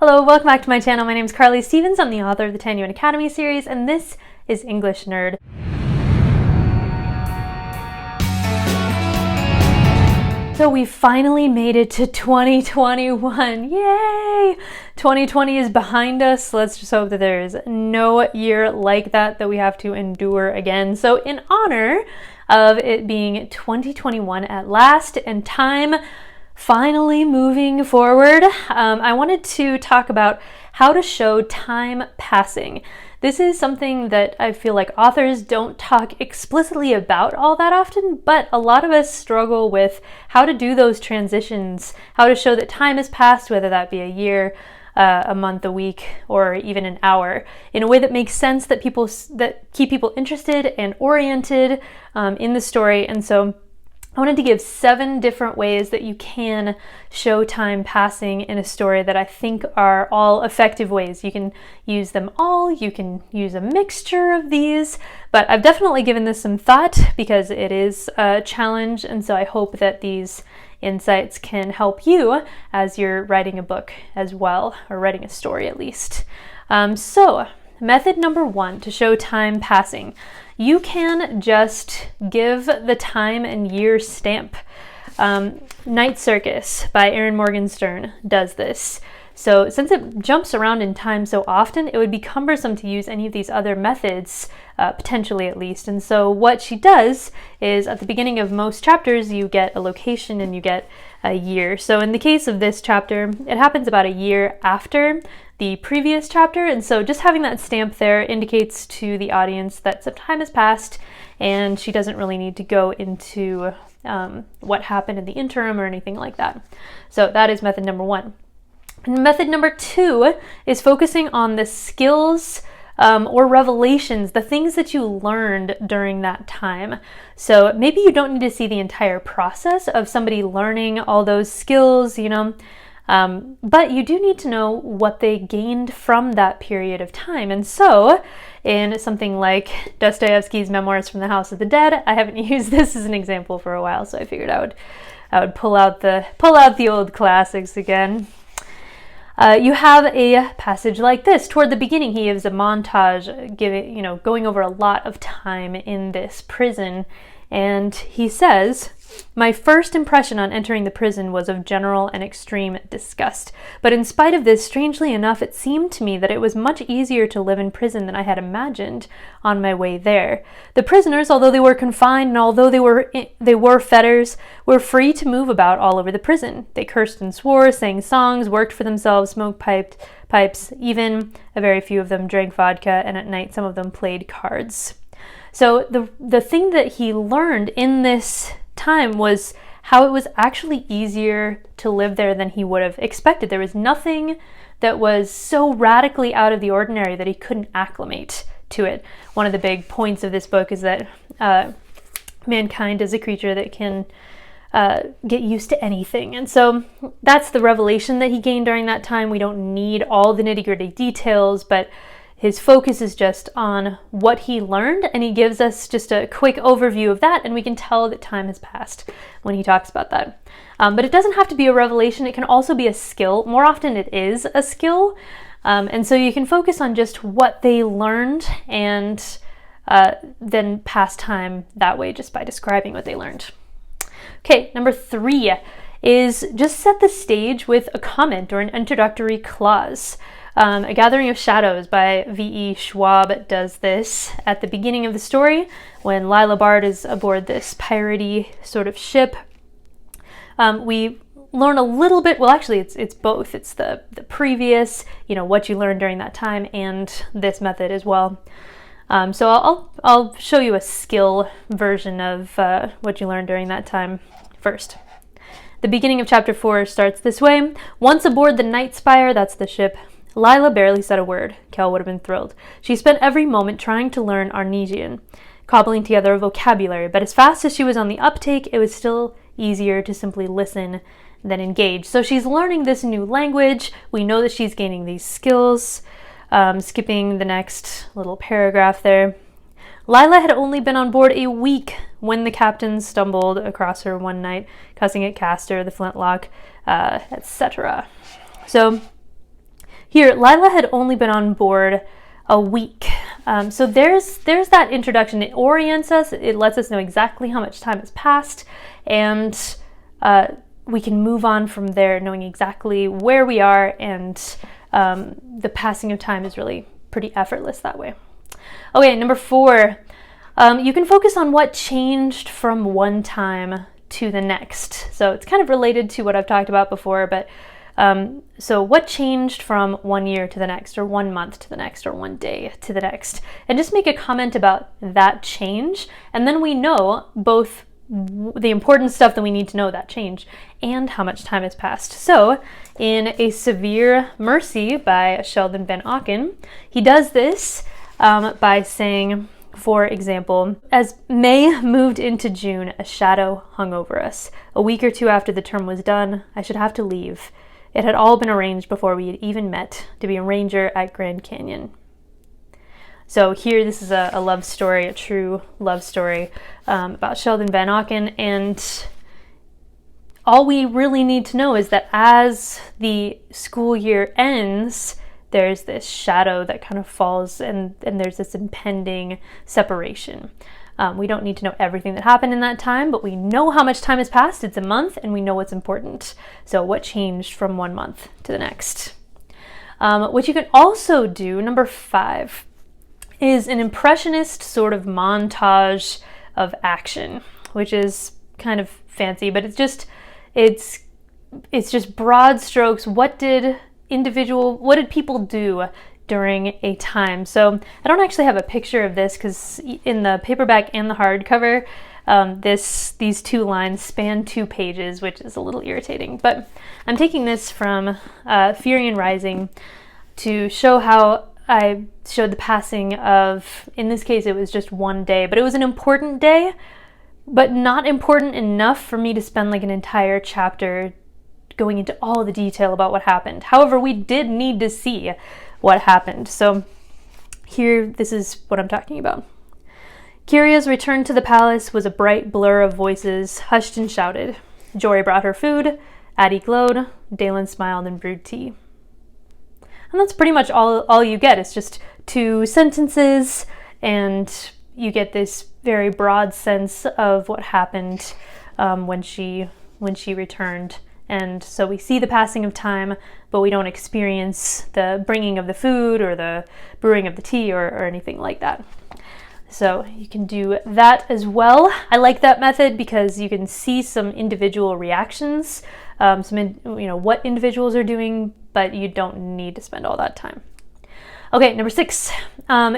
Hello, welcome back to my channel. My name is Carly Stevens. I'm the author of the 10 UN Academy series, and this is English Nerd. So we finally made it to 2021. Yay! 2020 is behind us. Let's just hope that there is no year like that we have to endure again. So in honor of it being 2021 at last and time finally moving forward, I wanted to talk about how to show time passing. This is something that I feel like authors don't talk explicitly about all that often, but a lot of us struggle with how to do those transitions, how to show that time has passed, whether that be a year, a month, a week, or even an hour, in a way that makes sense, that keep people interested and oriented in the story. And so I wanted to give 7 different ways that you can show time passing in a story that I think are all effective ways. You can use them all, you can use a mixture of these, but I've definitely given this some thought because it is a challenge, and so I hope that these insights can help you as you're writing a book as well, or writing a story at least. So, method number 1 to show time passing. You can just give the time and year stamp. Night Circus by Erin Morgenstern does this. So since it jumps around in time so often, it would be cumbersome to use any of these other methods, potentially at least. And so what she does is at the beginning of most chapters, you get a location and you get a year. So in the case of this chapter, it happens about a year after the previous chapter, and so just having that stamp there indicates to the audience that some time has passed and she doesn't really need to go into what happened in the interim or anything like that. So that is method number 1. And method number 2 is focusing on the skills or revelations, the things that you learned during that time. So maybe you don't need to see the entire process of somebody learning all those skills, but you do need to know what they gained from that period of time. And so in something like Dostoevsky's Memoirs from the House of the Dead, I haven't used this as an example for a while, so I figured I would pull out the old classics again. You have a passage like this. Toward the beginning, he gives a montage, going over a lot of time in this prison, and he says, "My first impression on entering the prison was of general and extreme disgust. But in spite of this, strangely enough, it seemed to me that it was much easier to live in prison than I had imagined on my way there. The prisoners, although they were confined and although they wore fetters, were free to move about all over the prison. They cursed and swore, sang songs, worked for themselves, smoked pipes, even a very few of them drank vodka, and at night some of them played cards." So the thing that he learned in this time was how it was actually easier to live there than he would have expected. There was nothing that was so radically out of the ordinary that he couldn't acclimate to it. One of the big points of this book is that mankind is a creature that can get used to anything. And so that's the revelation that he gained during that time. We don't need all the nitty-gritty details, but his focus is just on what he learned, and he gives us just a quick overview of that, and we can tell that time has passed when he talks about that. But it doesn't have to be a revelation. It can also be a skill. More often it is a skill. And so you can focus on just what they learned and then pass time that way just by describing what they learned. Okay, number 3 is just set the stage with a comment or an introductory clause. A Gathering of Shadows by V.E. Schwab does this at the beginning of the story when Lila Bard is aboard this piratey sort of ship. We learn a little bit, well actually it's both. It's the previous, what you learned during that time, and this method as well. So I'll show you a skill version of what you learned during that time first. The beginning of chapter 4 starts this way. Once aboard the Night Spire, that's the ship, Lila barely said a word. Kel would have been thrilled. She spent every moment trying to learn Arnesian, cobbling together a vocabulary, but as fast as she was on the uptake, it was still easier to simply listen than engage. So she's learning this new language. We know that she's gaining these skills. Skipping the next little paragraph there. Lila had only been on board a week when the captain stumbled across her one night, cussing at Castor, the flintlock, etc. So Here, Lila had only been on board a week. So there's that introduction. It orients us, it lets us know exactly how much time has passed, and we can move on from there knowing exactly where we are, and the passing of time is really pretty effortless that way. Okay, number 4, you can focus on what changed from one time to the next. So it's kind of related to what I've talked about before, but so what changed from one year to the next, or 1 month to the next, or 1 day to the next, and just make a comment about that change, and then we know both the important stuff that we need to know that change and how much time has passed. So in A Severe Mercy by Sheldon Van Auken, he does this by saying, for example, as May moved into June, a shadow hung over us. A week or 2 after the term was done, I should have to leave. It had all been arranged before we had even met to be a ranger at Grand Canyon. So here, this is a love story, a true love story about Sheldon Van Auken, and all we really need to know is that as the school year ends, there's this shadow that kind of falls, and there's this impending separation. We don't need to know everything that happened in that time, but we know how much time has passed. It's a month, and we know what's important. So what changed from 1 month to the next? What you can also do, number 5, is an Impressionist sort of montage of action, which is kind of fancy, but it's just broad strokes. What did people do during a time? So I don't actually have a picture of this because in the paperback and the hardcover, these 2 lines span 2 pages, which is a little irritating. But I'm taking this from Firian Rising to show how I showed the passing of, in this case, it was just 1 day, but it was an important day, but not important enough for me to spend like an entire chapter going into all the detail about what happened. However, we did need to see what happened. So here, this is what I'm talking about. Kyria's return to the palace was a bright blur of voices, hushed and shouted. Jory brought her food, Addie glowed, Dalen smiled and brewed tea. And that's pretty much all you get. It's just 2 sentences, and you get this very broad sense of what happened when she returned. And so we see the passing of time, but we don't experience the bringing of the food or the brewing of the tea or anything like that. So you can do that as well. I like that method because you can see some individual reactions, what individuals are doing, but you don't need to spend all that time. Okay, number 6,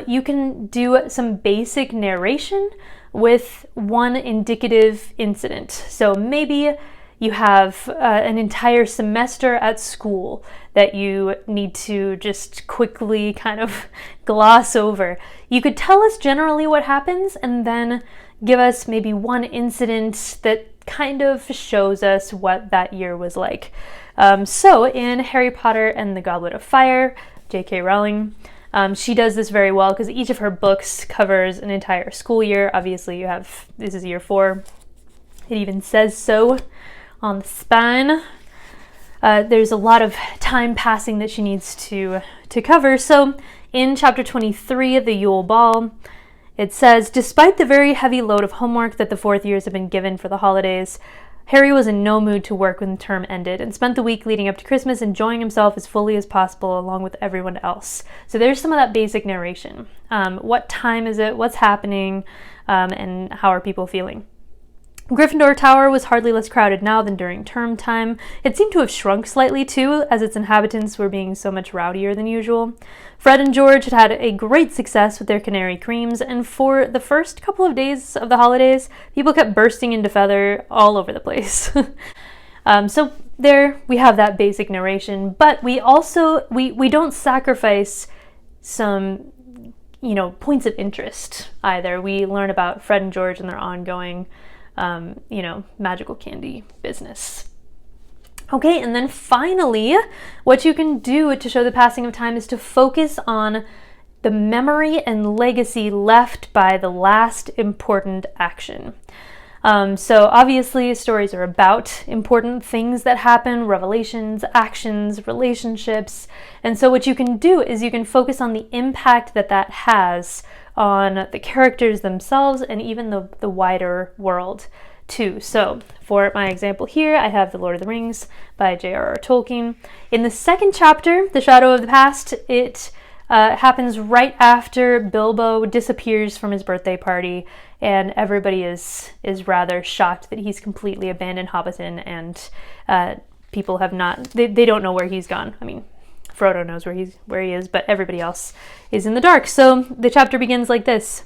you can do some basic narration with one indicative incident. So maybe you have an entire semester at school that you need to just quickly kind of gloss over. You could tell us generally what happens and then give us maybe one incident that kind of shows us what that year was like. So in Harry Potter and the Goblet of Fire, J.K. Rowling, she does this very well because each of her books covers an entire school year. Obviously this is year 4. It even says so on the spine. There's a lot of time passing that she needs to cover. So in chapter 23, the Yule Ball, it says, despite the very heavy load of homework that the 4th years have been given for the holidays, Harry was in no mood to work when the term ended and spent the week leading up to Christmas enjoying himself as fully as possible along with everyone else. So there's some of that basic narration. What time is it? What's happening? And how are people feeling? Gryffindor Tower was hardly less crowded now than during term time. It seemed to have shrunk slightly too, as its inhabitants were being so much rowdier than usual. Fred and George had had a great success with their canary creams, and for the first couple of days of the holidays, people kept bursting into feather all over the place. So there we have that basic narration, but we also, we don't sacrifice some, points of interest either. We learn about Fred and George and their ongoing magical candy business. Okay, and then finally, what you can do to show the passing of time is to focus on the memory and legacy left by the last important action. So obviously stories are about important things that happen, revelations, actions, relationships. And so what you can do is you can focus on the impact that that has on the characters themselves and even the wider world too. So for my example here, I have The Lord of the Rings by J.R.R. Tolkien. In the second chapter, The Shadow of the Past, it happens right after Bilbo disappears from his birthday party, and everybody is rather shocked that he's completely abandoned Hobbiton, and people have not, they don't know where he's gone. I mean, Frodo knows where he is, but everybody else is in the dark. So the chapter begins like this.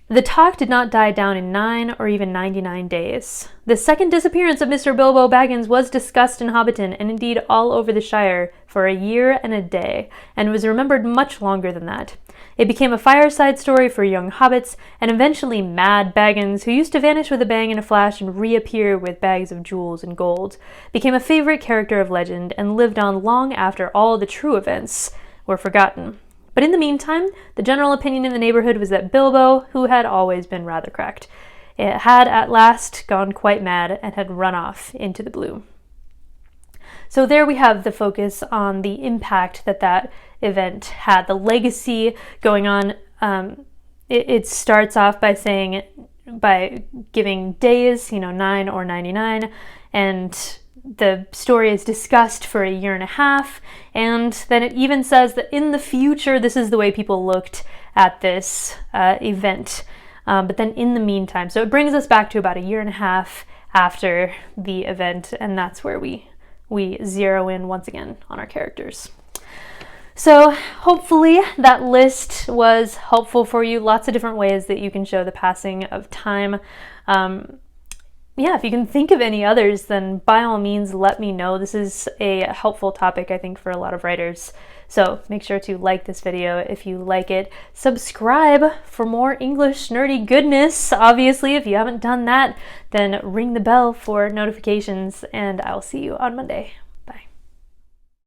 The talk did not die down in 9 or even 99 days. The second disappearance of Mr. Bilbo Baggins was discussed in Hobbiton, and indeed all over the Shire, for a year and a day, and was remembered much longer than that. It became a fireside story for young hobbits, and eventually Mad Baggins, who used to vanish with a bang and a flash and reappear with bags of jewels and gold, became a favorite character of legend and lived on long after all the true events were forgotten. But in the meantime, the general opinion in the neighborhood was that Bilbo, who had always been rather cracked, had at last gone quite mad and had run off into the blue. So there we have the focus on the impact that that event had, the legacy going on. It starts off by giving days, 9 or 99, and the story is discussed for a year and a half, and then it even says that in the future this is the way people looked at this event. But then in the meantime, so it brings us back to about a year and a half after the event, and that's where we zero in once again on our characters. So hopefully that list was helpful for you. Lots of different ways that you can show the passing of time. Yeah, if you can think of any others, then by all means let me know. This is a helpful topic, I think, for a lot of writers. So make sure to like this video if you like it. Subscribe for more English nerdy goodness. Obviously, if you haven't done that, then ring the bell for notifications, and I'll see you on Monday.